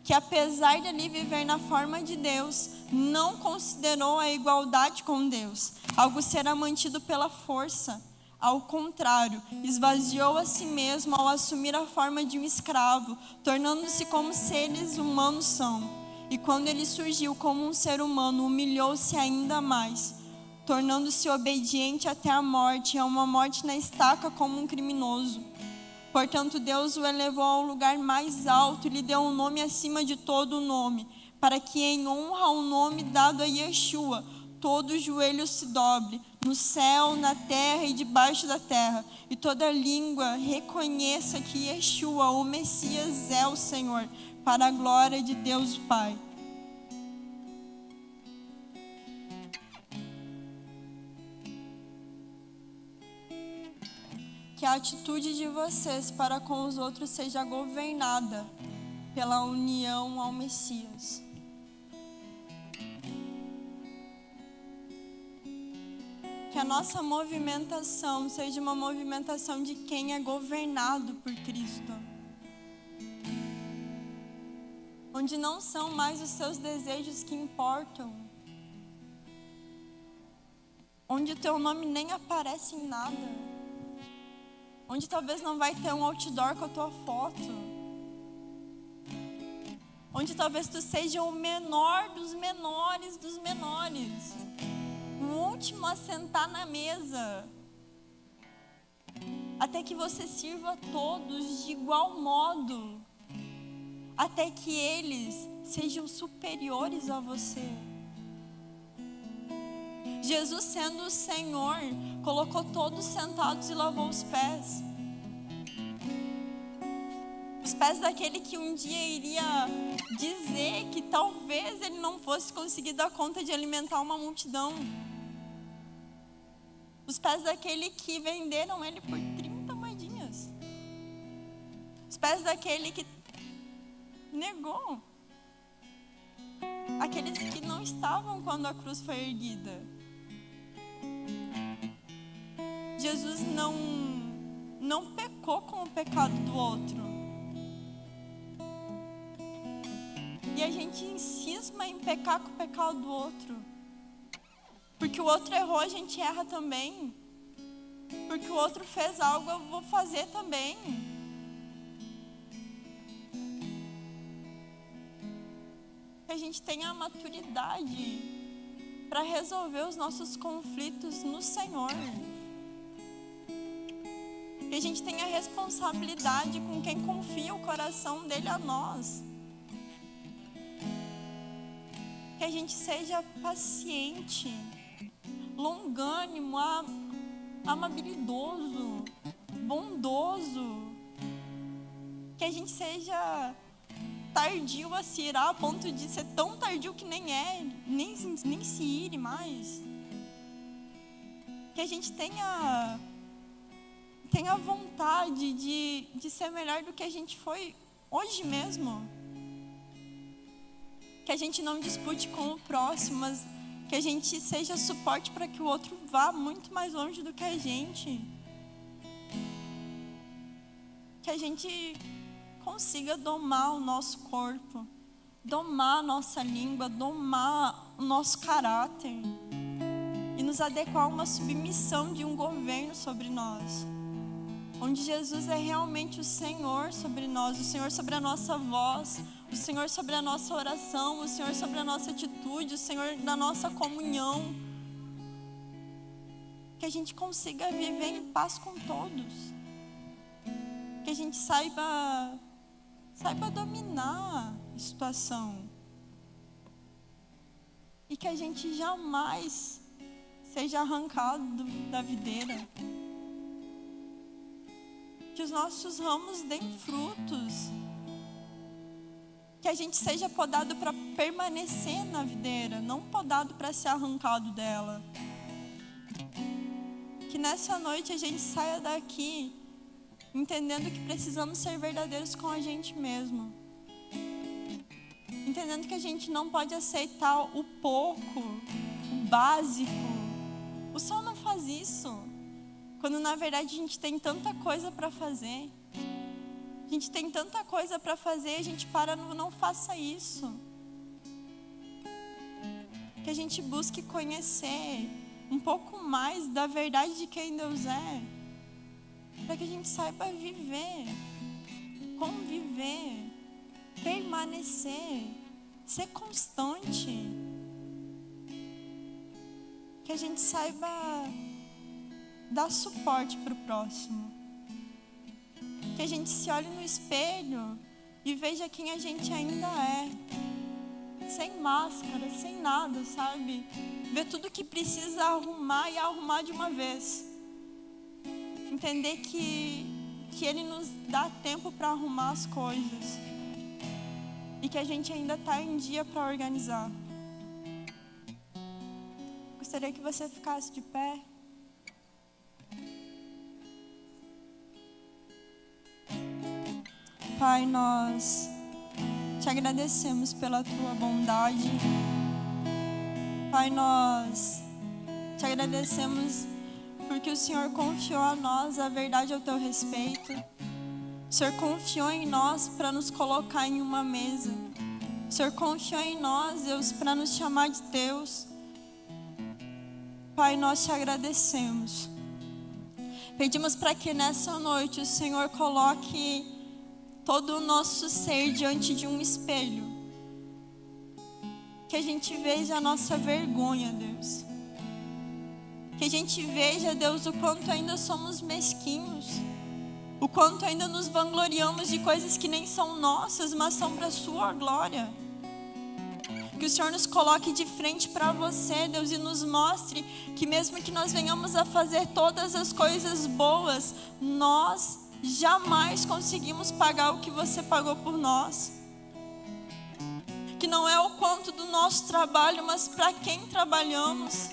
Que apesar de ele viver na forma de Deus, não considerou a igualdade com Deus algo será mantido pela força. Ao contrário, esvaziou a si mesmo ao assumir a forma de um escravo, tornando-se como seres humanos são. E quando ele surgiu como um ser humano, humilhou-se ainda mais, tornando-se obediente até a morte, a uma morte na estaca como um criminoso. Portanto, Deus o elevou ao lugar mais alto e lhe deu um nome acima de todo o nome, para que em honra ao nome dado a Yeshua, todo joelho se dobre, no céu, na terra e debaixo da terra, e toda língua reconheça que Yeshua, o Messias, é o Senhor, para a glória de Deus Pai. Que a atitude de vocês para com os outros seja governada pela união ao Messias. Que a nossa movimentação seja uma movimentação de quem é governado por Cristo. Onde não são mais os seus desejos que importam. Onde o teu nome nem aparece em nada. Onde talvez não vai ter um outdoor com a tua foto. onde talvez tu seja o menor dos menores dos menores, o último a sentar na mesa, até que você sirva a todos de igual modo, até que eles sejam superiores a você. Jesus, sendo o Senhor, colocou todos sentados e lavou os pés. Os pés daquele que um dia iria dizer que talvez ele não fosse conseguir dar conta de alimentar uma multidão. Os pés daquele que venderam ele por 30 moedinhas. Os pés daquele que negou. Aqueles que não estavam quando a cruz foi erguida. Jesus não pecou com o pecado do outro. E a gente cisma em pecar com o pecado do outro. Porque o outro errou, a gente erra também. Porque o outro fez algo, eu vou fazer também. Que a gente tenha a maturidade para resolver os nossos conflitos no Senhor. Que a gente tenha responsabilidade com quem confia o coração dele a nós. Que a gente seja paciente, longânimo, amabilidoso, bondoso. Que a gente seja tardio a se irar, a ponto de ser tão tardio que nem se ire mais. Que a gente tenha vontade de ser melhor do que a gente foi hoje mesmo. Que a gente não dispute com o próximo, mas que a gente seja suporte para que o outro vá muito mais longe do que a gente. Que a gente consiga domar o nosso corpo, domar a nossa língua, domar o nosso caráter e nos adequar a uma submissão de um governo sobre nós, onde Jesus é realmente o Senhor sobre nós, o Senhor sobre a nossa voz, o Senhor sobre a nossa oração, o Senhor sobre a nossa atitude, o Senhor da nossa comunhão. Que a gente consiga viver em paz com todos. Que a gente saiba dominar a situação. E que a gente jamais seja arrancado da videira. Que os nossos ramos deem frutos. Que a gente seja podado para permanecer na videira, não podado para ser arrancado dela. Que nessa noite a gente saia daqui entendendo que precisamos ser verdadeiros com a gente mesmo. Entendendo que a gente não pode aceitar o pouco, o básico. O Senhor não faz isso. Quando na verdade a gente tem tanta coisa para fazer. A gente tem tanta coisa para fazer, a gente para, não faça isso. Que a gente busque conhecer um pouco mais da verdade de quem Deus é. Para que a gente saiba viver, conviver, permanecer, ser constante. Que a gente saiba dar suporte para o próximo. Que a gente se olhe no espelho e veja quem a gente ainda é. Sem máscara, sem nada, sabe? Ver tudo que precisa arrumar e arrumar de uma vez. Entender que Ele nos dá tempo para arrumar as coisas. E que a gente ainda está em dia para organizar. Gostaria que você ficasse de pé. Pai, nós te agradecemos pela tua bondade. Pai, nós te agradecemos porque o Senhor confiou a nós a verdade ao teu respeito. O Senhor confiou em nós para nos colocar em uma mesa. O Senhor confiou em nós, Deus, para nos chamar de teus. Pai, nós te agradecemos. Pedimos para que nessa noite o Senhor coloque todo o nosso ser diante de um espelho que a gente veja a nossa vergonha, Deus. Que a gente veja, Deus, o quanto ainda somos mesquinhos. O quanto ainda nos vangloriamos de coisas que nem são nossas, mas são para a sua glória. Que o Senhor nos coloque de frente para você, Deus, e nos mostre que mesmo que nós venhamos a fazer todas as coisas boas, nós jamais conseguimos pagar o que você pagou por nós. Que não é o quanto do nosso trabalho, mas para quem trabalhamos.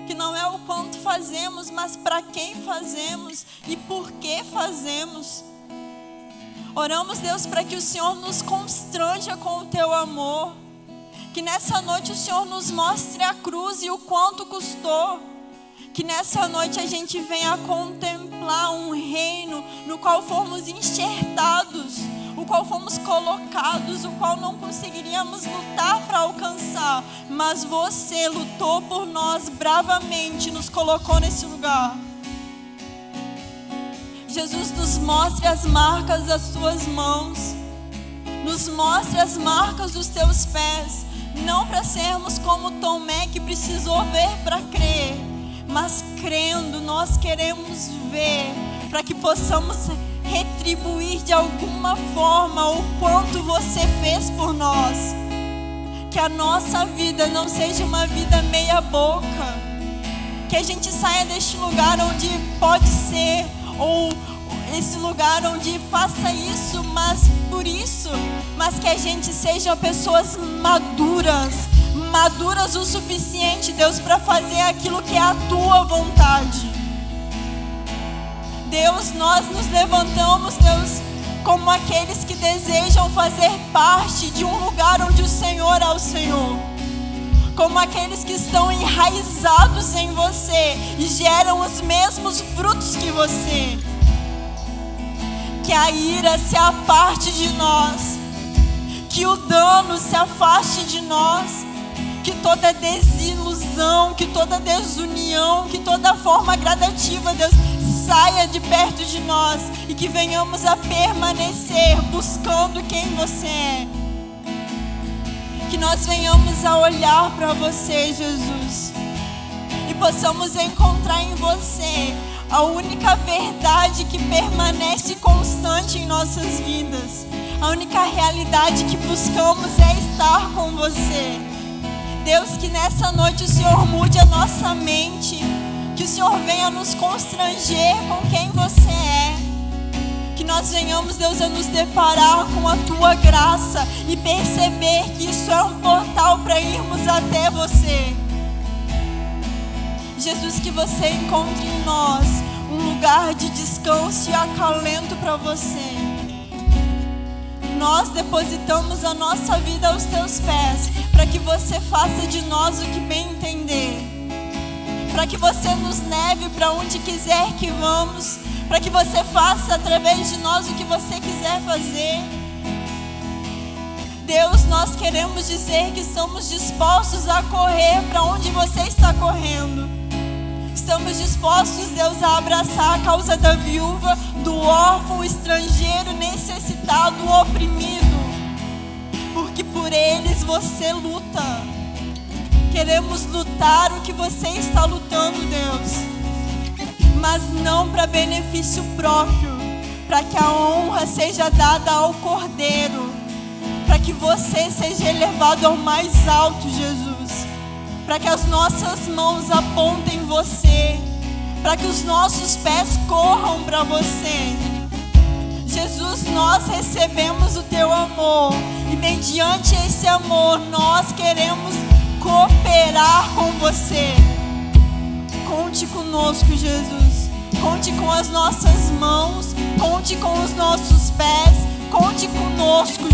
Que não é o quanto fazemos, mas para quem fazemos e por que fazemos. Oramos, Deus, para que o Senhor nos constranja com o teu amor. Que nessa noite o Senhor nos mostre a cruz e o quanto custou. Que nessa noite a gente venha contemplar um reino no qual fomos enxertados, o qual fomos colocados, o qual não conseguiríamos lutar para alcançar. Mas você lutou por nós bravamente, nos colocou nesse lugar. Jesus, nos mostre as marcas das tuas mãos, nos mostre as marcas dos teus pés, não para sermos como Tomé que precisou ver para crer, mas crendo nós queremos ver, para que possamos retribuir de alguma forma o quanto você fez por nós. Que a nossa vida não seja uma vida meia boca, que a gente saia deste lugar onde pode ser, ou esse lugar onde faça isso, mas por isso, mas que a gente seja pessoas maduras o suficiente, Deus, para fazer aquilo que é a tua vontade. Deus, nós nos levantamos, Deus, como aqueles que desejam fazer parte de um lugar onde o Senhor é o Senhor, como aqueles que estão enraizados em você e geram os mesmos frutos que você. Que a ira se aparte de nós, que o dano se afaste de nós, que toda desilusão, que toda desunião, que toda forma gradativa, Deus, saia de perto de nós e que venhamos a permanecer buscando quem você é. Que nós venhamos a olhar para você, Jesus, e possamos encontrar em você a única verdade que permanece constante em nossas vidas. A única realidade que buscamos é estar com você. Deus, que nessa noite o Senhor mude a nossa mente, que o Senhor venha nos constranger com quem você é. Que nós venhamos, Deus, a nos deparar com a tua graça e perceber que isso é um portal para irmos até você. Jesus, que você encontre em nós um lugar de descanso e acalento para você. Nós depositamos a nossa vida aos teus pés, para que você faça de nós o que bem entender, para que você nos leve para onde quiser que vamos, para que você faça através de nós o que você quiser fazer. Deus, nós queremos dizer que estamos dispostos a correr para onde você está correndo. Estamos dispostos, Deus, a abraçar a causa da viúva, do órfão, estrangeiro, necessitado, oprimido, porque por eles você luta. Queremos lutar o que você está lutando, Deus, mas não para benefício próprio, para que a honra seja dada ao Cordeiro, para que você seja elevado ao mais alto, Jesus. Para que as nossas mãos apontem você, para que os nossos pés corram para você. Jesus, nós recebemos o teu amor e mediante esse amor nós queremos cooperar com você. Conte conosco, Jesus. Conte com as nossas mãos, conte com os nossos pés, conte conosco,